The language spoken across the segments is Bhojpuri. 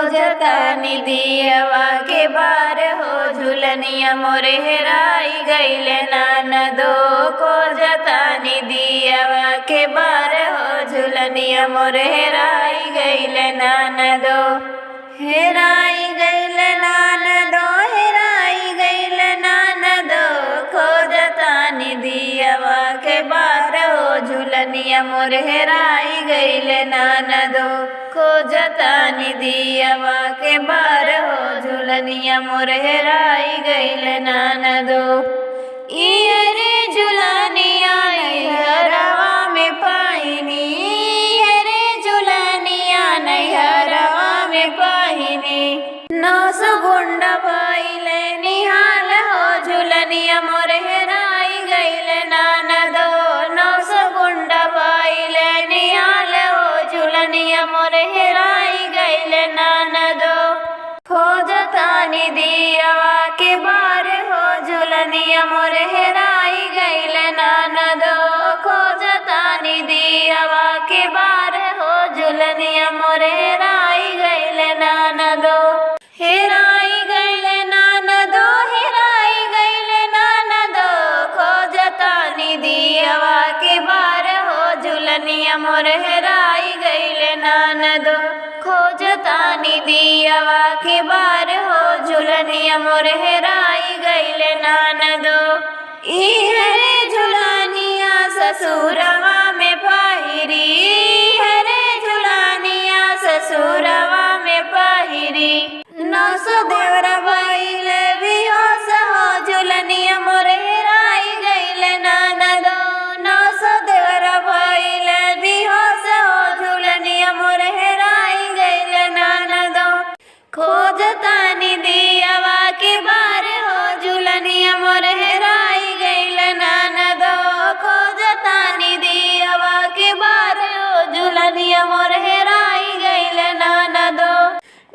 खोजतानी दियवा के बार हो झुलनिया मोरे हेराई गइले ननदो। खोजतानी दियवा के बार हो झुलनिया मोरे हेराई गइले ननदो। हेराई गइले ननदो, हेराई गइले ननदो। खोजतानी दियवा के बार हो झुलनिया मोरे हेराई गइले ननदो। खोजतानी दियवा के बार हो झुलनिया मोरे हेराई गइले ननदो। इहरे झुलनिया नैहरवा में पाइनी, इहरे झुलनिया नैहरवा में पाइनी। 900 गुंडा भइले निहाल हो झुलनिया मोरे हेराई गइले ननदो। 900 गुंडा भइले निहाल हो झुलनिया मोरे हेराई गइले ननदो। खोजतानी दियवा के बार हो झुलनिया मोरे हेराई गइले ननदो। खोजतानी दियवा के बार हो झुलनिया मोरे हेराई गइले ननदो। हेराई गइले ननदो, हेराई गइले ननदो। खोजतानी दियवा के बार हो झुलनिया मोरे हेराई गइले ननदो। खोजतानी दियवा के बार हो झुलनिया मोरे हेराई गइले ननदो। इहरे झुलनिया ससुरवा में पहिरी, इहरे झुलनिया ससुरवा में पहिरी। 900 देवरा भइले बेहोश हो झुलनिया मोरे हेराई गइले ननदो। 900 देवरा भइले बेहोश हो झुलनिया मोरे हेराई गइले ननदो। खोजतानी दियवा के बार हो झुलनिया मोरे हेराई गइले ननदो। खोजतानी दियवा के बार हो झुलनिया मोरे हेराई गइले ननदो।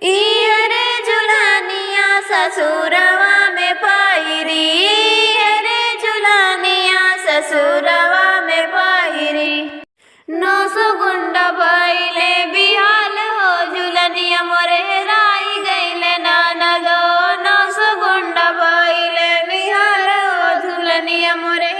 इहरे झुलनिया ससुरवा में पहिरी, इहरे झुलनिया ससुरवा में पहिरी। 900 गुंडा भइले बिहाल हो झुलनिया मोरे हेराई गइले ननदो। 900 गुंडा भइले बिहाल हो झुलनिया मोरे